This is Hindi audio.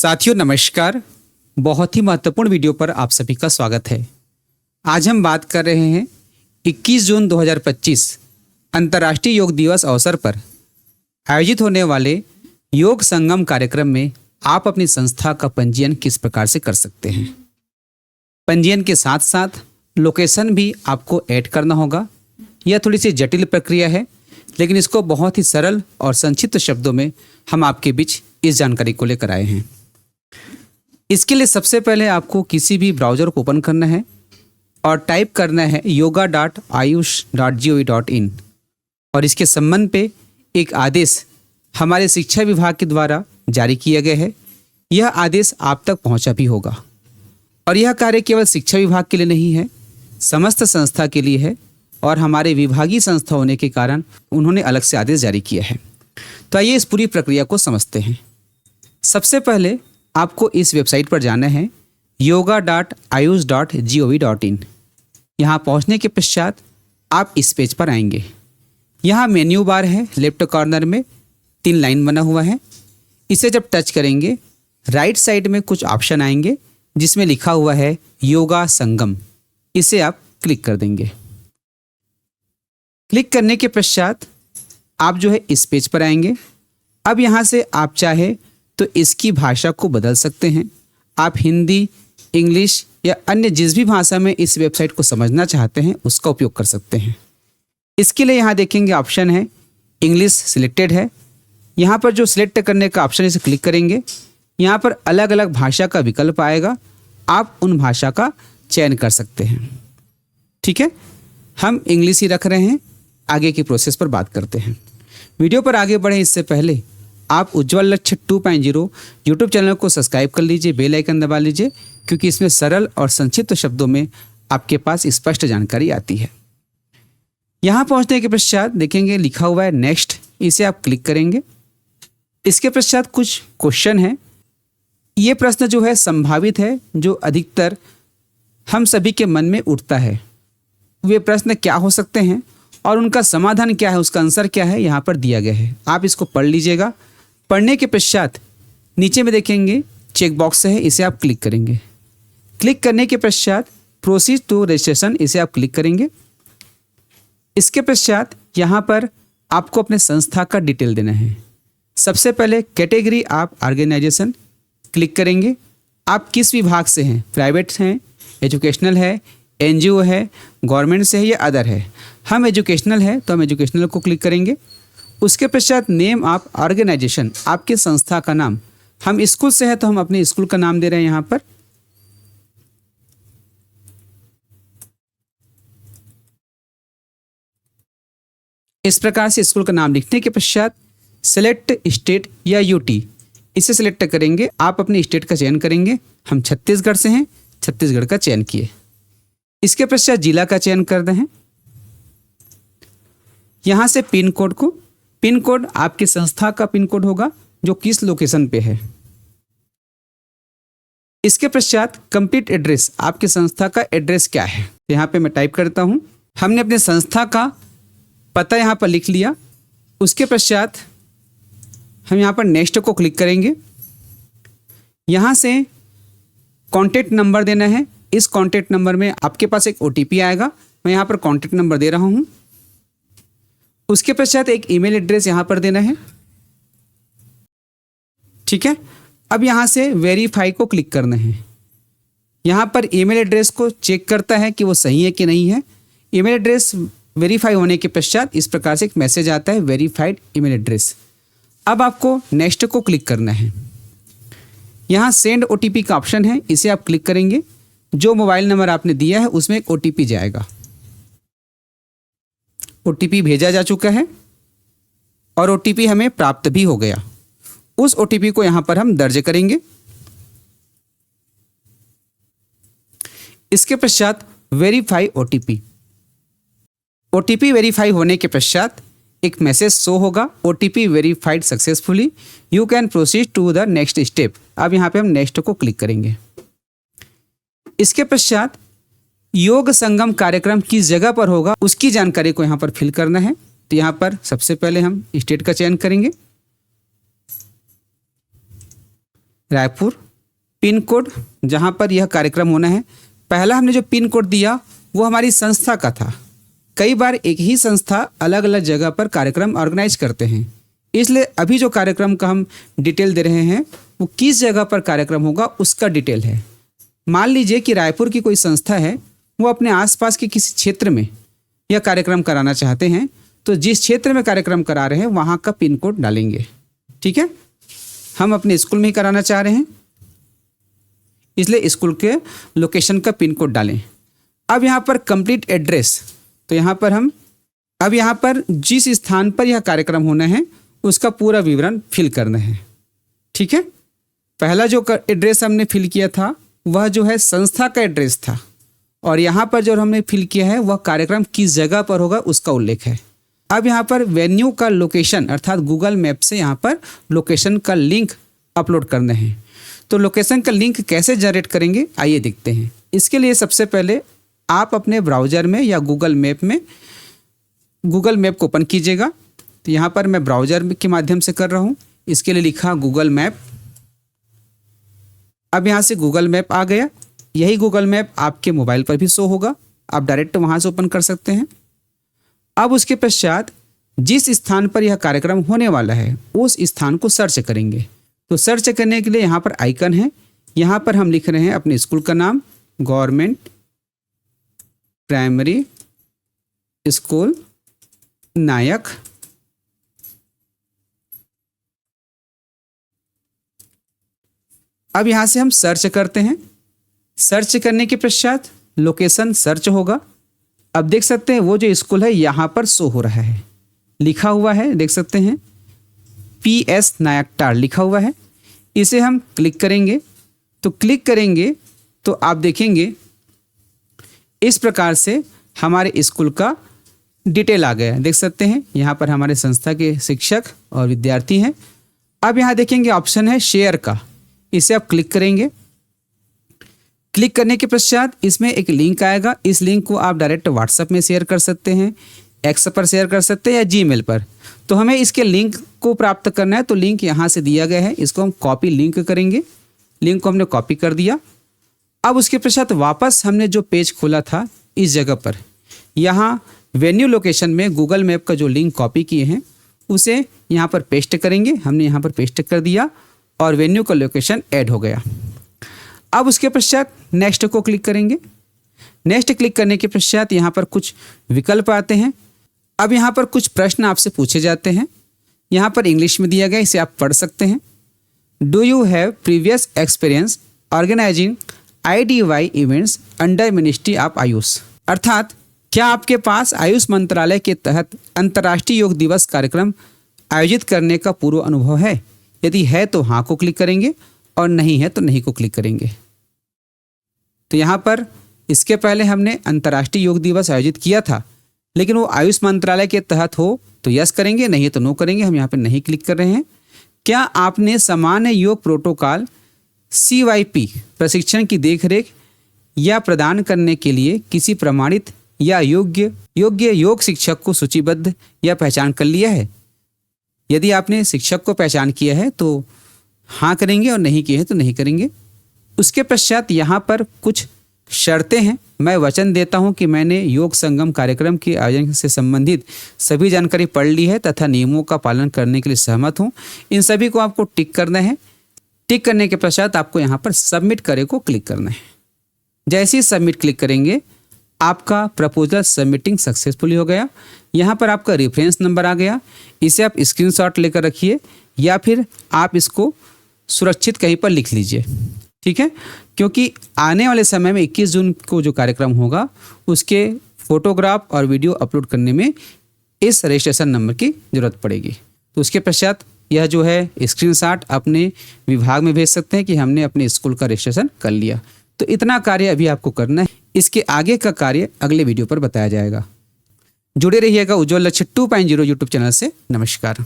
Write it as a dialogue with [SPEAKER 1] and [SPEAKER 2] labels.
[SPEAKER 1] साथियों नमस्कार। बहुत ही महत्वपूर्ण वीडियो पर आप सभी का स्वागत है। आज हम बात कर रहे हैं 21 जून 2025 अंतर्राष्ट्रीय योग दिवस अवसर पर आयोजित होने वाले योग संगम कार्यक्रम में आप अपनी संस्था का पंजीयन किस प्रकार से कर सकते हैं। पंजीयन के साथ साथ लोकेशन भी आपको ऐड करना होगा। यह थोड़ी सी जटिल प्रक्रिया है, लेकिन इसको बहुत ही सरल और संक्षिप्त शब्दों में हम आपके बीच इस जानकारी को लेकर आए हैं। इसके लिए सबसे पहले आपको किसी भी ब्राउज़र को ओपन करना है और टाइप करना है yoga.ayush.gov.in और इसके संबंध पे एक आदेश हमारे शिक्षा विभाग के द्वारा जारी किया गया है। यह आदेश आप तक पहुंचा भी होगा और यह कार्य केवल शिक्षा विभाग के लिए नहीं है, समस्त संस्था के लिए है और हमारे विभागीय संस्था होने के कारण उन्होंने अलग से आदेश जारी किया है। तो आइए इस पूरी प्रक्रिया को समझते हैं। सबसे पहले आपको इस वेबसाइट पर जाना है yoga.ayush.gov.in। यहाँ पहुँचने के पश्चात आप इस पेज पर आएंगे। यहाँ मेन्यू बार है, लेफ्ट कॉर्नर में 3 लाइन बना हुआ है। इसे जब टच करेंगे राइट साइड में कुछ ऑप्शन आएंगे जिसमें लिखा हुआ है योगा संगम। इसे आप क्लिक कर देंगे। क्लिक करने के पश्चात आप जो है इस पेज पर आएंगे। अब यहाँ से आप चाहे तो इसकी भाषा को बदल सकते हैं। आप हिंदी, इंग्लिश या अन्य जिस भी भाषा में इस वेबसाइट को समझना चाहते हैं उसका उपयोग कर सकते हैं। इसके लिए यहाँ देखेंगे ऑप्शन है इंग्लिश सिलेक्टेड है। यहाँ पर जो सिलेक्ट करने का ऑप्शन है इसे क्लिक करेंगे। यहाँ पर अलग अलग भाषा का विकल्प आएगा, आप उन भाषा का चयन कर सकते हैं। ठीक है, हम इंग्लिश ही रख रहे हैं। आगे की प्रोसेस पर बात करते हैं। वीडियो पर आगे बढ़े इससे पहले आप उज्ज्वल लक्ष्य 2.0 यूट्यूब चैनल को सब्सक्राइब कर लीजिए, बेल आइकन दबा लीजिए, क्योंकि इसमें सरल और संक्षिप्त शब्दों में आपके पास स्पष्ट जानकारी आती है। यहाँ पहुँचने के पश्चात देखेंगे लिखा हुआ है नेक्स्ट, इसे आप क्लिक करेंगे। इसके पश्चात कुछ क्वेश्चन है। ये प्रश्न जो है संभावित है, जो अधिकतर हम सभी के मन में उठता है। वे प्रश्न क्या हो सकते हैं और उनका समाधान क्या है, उसका आंसर क्या है, यहाँ पर दिया गया है। आप इसको पढ़ लीजिएगा। पढ़ने के पश्चात नीचे में देखेंगे चेक बॉक्स है, इसे आप क्लिक करेंगे। क्लिक करने के पश्चात प्रोसीड टू रजिस्ट्रेशन, इसे आप क्लिक करेंगे। इसके पश्चात यहाँ पर आपको अपने संस्था का डिटेल देना है। सबसे पहले कैटेगरी आप ऑर्गेनाइजेशन क्लिक करेंगे। आप किस विभाग से हैं, प्राइवेट हैं, एजुकेशनल है, एनजीओ है, गवर्नमेंट से है या अदर है। हम एजुकेशनल है तो हम एजुकेशनल को क्लिक करेंगे। उसके पश्चात नेम ऑफ ऑर्गेनाइजेशन, आपके संस्था का नाम। हम स्कूल से है तो हम अपने स्कूल का नाम दे रहे हैं यहाँ पर। इस प्रकार से स्कूल का नाम लिखने के पश्चात सेलेक्ट स्टेट या यूटी, इसे सेलेक्ट करेंगे। आप अपने स्टेट का चयन करेंगे। हम छत्तीसगढ़ से हैं, छत्तीसगढ़ का चयन किए। इसके पश्चात जिला का चयन कर दें। यहाँ से पिन कोड आपकी संस्था का पिन कोड होगा जो किस लोकेशन पे है। इसके पश्चात कंप्लीट एड्रेस, आपकी संस्था का एड्रेस क्या है। यहाँ पे मैं टाइप करता हूँ। हमने अपने संस्था का पता यहाँ पर लिख लिया। उसके पश्चात हम यहाँ पर नेक्स्ट को क्लिक करेंगे। यहाँ से कॉन्टैक्ट नंबर देना है। इस कॉन्टैक्ट नंबर में आपके पास एक OTP आएगा। मैं यहाँ पर कॉन्टैक्ट नंबर दे रहा हूँ। उसके पश्चात एक ईमेल एड्रेस यहाँ पर देना है। ठीक है, अब यहाँ से वेरीफाई को क्लिक करना है। यहाँ पर ईमेल एड्रेस को चेक करता है कि वो सही है कि नहीं है। ईमेल एड्रेस वेरीफाई होने के पश्चात इस प्रकार से एक मैसेज आता है वेरीफाइड ईमेल एड्रेस। अब आपको नेक्स्ट को क्लिक करना है। यहाँ सेंड OTP का ऑप्शन है, इसे आप क्लिक करेंगे। जो मोबाइल नंबर आपने दिया है उसमें एक OTP जाएगा। OTP भेजा जा चुका है और OTP हमें प्राप्त भी हो गया। उस OTP को यहाँ पर हम दर्ज करेंगे। इसके पश्चात वेरीफाई OTP वेरीफाई होने के पश्चात एक मैसेज शो होगा, OTP verified successfully, you can proceed to the next step. अब यहाँ पे हम नेक्स्ट को क्लिक करेंगे। इसके पश्चात योग संगम कार्यक्रम किस जगह पर होगा उसकी जानकारी को यहाँ पर फिल करना है। तो यहाँ पर सबसे पहले हम स्टेट का चयन करेंगे। रायपुर, पिन कोड जहाँ पर यह कार्यक्रम होना है। पहला हमने जो पिन कोड दिया वो हमारी संस्था का था। कई बार एक ही संस्था अलग अलग जगह पर कार्यक्रम ऑर्गेनाइज करते हैं, इसलिए अभी जो कार्यक्रम का हम डिटेल दे रहे हैं वो किस जगह पर कार्यक्रम होगा उसका डिटेल है। मान लीजिए कि रायपुर की कोई संस्था है, वो अपने आसपास के किसी क्षेत्र में यह कार्यक्रम कराना चाहते हैं, तो जिस क्षेत्र में कार्यक्रम करा रहे हैं वहाँ का पिन कोड डालेंगे। ठीक है, हम अपने स्कूल में ही कराना चाह रहे हैं, इसलिए स्कूल के लोकेशन का पिन कोड डालें। अब यहाँ पर कंप्लीट एड्रेस, तो यहाँ पर जिस स्थान पर यह कार्यक्रम होना है उसका पूरा विवरण फिल करना है। ठीक है, पहला जो एड्रेस हमने फिल किया था वह जो है संस्था का एड्रेस था, और यहाँ पर जो हमने फिल किया है वह कार्यक्रम किस जगह पर होगा उसका उल्लेख है। अब यहाँ पर वेन्यू का लोकेशन अर्थात गूगल मैप से यहाँ पर लोकेशन का लिंक अपलोड करना है। तो लोकेशन का लिंक कैसे जनरेट करेंगे आइए देखते हैं। इसके लिए सबसे पहले आप अपने ब्राउज़र में या गूगल मैप को ओपन कीजिएगा। तो यहाँ पर मैं ब्राउज़र के माध्यम से कर रहा हूँ, इसके लिए लिखा गूगल मैप। अब यहाँ से गूगल मैप आ गया। यही गूगल मैप आपके मोबाइल पर भी शो होगा, आप डायरेक्ट वहाँ से ओपन कर सकते हैं। अब उसके पश्चात जिस स्थान पर यह कार्यक्रम होने वाला है उस स्थान को सर्च करेंगे। तो सर्च करने के लिए यहाँ पर आइकन है, यहाँ पर हम लिख रहे हैं अपने स्कूल का नाम, गवर्नमेंट प्राइमरी स्कूल नायक। अब यहाँ से हम सर्च करते हैं। सर्च करने के पश्चात लोकेशन सर्च होगा। अब देख सकते हैं वो जो स्कूल है यहाँ पर शो हो रहा है, लिखा हुआ है, देख सकते हैं PS नायकटाड़ लिखा हुआ है। इसे हम क्लिक करेंगे। तो क्लिक करेंगे तो आप देखेंगे इस प्रकार से हमारे स्कूल का डिटेल आ गया। देख सकते हैं यहाँ पर हमारे संस्था के शिक्षक और विद्यार्थी हैं। अब यहाँ देखेंगे ऑप्शन है शेयर का, इसे आप क्लिक करेंगे। क्लिक करने के पश्चात इसमें एक लिंक आएगा। इस लिंक को आप डायरेक्ट व्हाट्सएप में शेयर कर सकते हैं, एक्स पर शेयर कर सकते हैं या जीमेल पर। तो हमें इसके लिंक को प्राप्त करना है, तो लिंक यहाँ से दिया गया है, इसको हम कॉपी लिंक करेंगे। लिंक को हमने कॉपी कर दिया। अब उसके पश्चात वापस हमने जो पेज खोला था इस जगह पर, यहाँ वेन्यू लोकेशन में गूगल मैप का जो लिंक कॉपी किए हैं उसे यहाँ पर पेस्ट करेंगे। हमने यहाँ पर पेस्ट कर दिया और वेन्यू का लोकेशन ऐड हो गया। अब उसके पश्चात नेक्स्ट को क्लिक करेंगे। नेक्स्ट क्लिक करने के पश्चात यहाँ पर कुछ विकल्प आते हैं। अब यहाँ पर कुछ प्रश्न आपसे पूछे जाते हैं, यहाँ पर इंग्लिश में दिया गया, इसे आप पढ़ सकते हैं। Do you have previous experience organizing IDY events under ministry of Ayush, अर्थात क्या आपके पास आयुष मंत्रालय के तहत अंतर्राष्ट्रीय योग दिवस कार्यक्रम आयोजित करने का पूर्व अनुभव है? यदि है तो हाँ को क्लिक करेंगे और नहीं है तो नहीं को क्लिक करेंगे। तो यहाँ पर इसके पहले हमने अंतर्राष्ट्रीय योग दिवस आयोजित किया था, लेकिन वो आयुष मंत्रालय के तहत हो तो यस करेंगे, नहीं तो नो करेंगे। हम यहाँ पर नहीं क्लिक कर रहे हैं। क्या आपने सामान्य योग प्रोटोकॉल CYP प्रशिक्षण की देखरेख या प्रदान करने के लिए किसी प्रमाणित या योग्य योग शिक्षक को सूचीबद्ध या पहचान कर लिया है? यदि आपने शिक्षक को पहचान किया है तो हाँ करेंगे और नहीं किए हैं तो नहीं करेंगे। उसके पश्चात यहाँ पर कुछ शर्तें हैं। मैं वचन देता हूँ कि मैंने योग संगम कार्यक्रम के आयोजन से संबंधित सभी जानकारी पढ़ ली है तथा नियमों का पालन करने के लिए सहमत हूँ। इन सभी को आपको टिक करना है। टिक करने के पश्चात आपको यहाँ पर सबमिट करे को क्लिक करना है। जैसे ही सबमिट क्लिक करेंगे आपका प्रपोजल सबमिटिंग सक्सेसफुली हो गया। यहाँ पर आपका रेफरेंस नंबर आ गया, इसे आप स्क्रीनशॉट लेकर रखिए या फिर आप इसको सुरक्षित कहीं पर लिख लीजिए। ठीक है, क्योंकि आने वाले समय में 21 जून को जो कार्यक्रम होगा उसके फोटोग्राफ और वीडियो अपलोड करने में इस रजिस्ट्रेशन नंबर की ज़रूरत पड़ेगी। तो उसके पश्चात यह जो है स्क्रीनशॉट अपने विभाग में भेज सकते हैं कि हमने अपने स्कूल का रजिस्ट्रेशन कर लिया। तो इतना कार्य अभी आपको करना है, इसके आगे का कार्य अगले वीडियो पर बताया जाएगा। जुड़े रहिएगा उज्ज्वल लक्ष्य 2.0 यूट्यूब चैनल से। नमस्कार।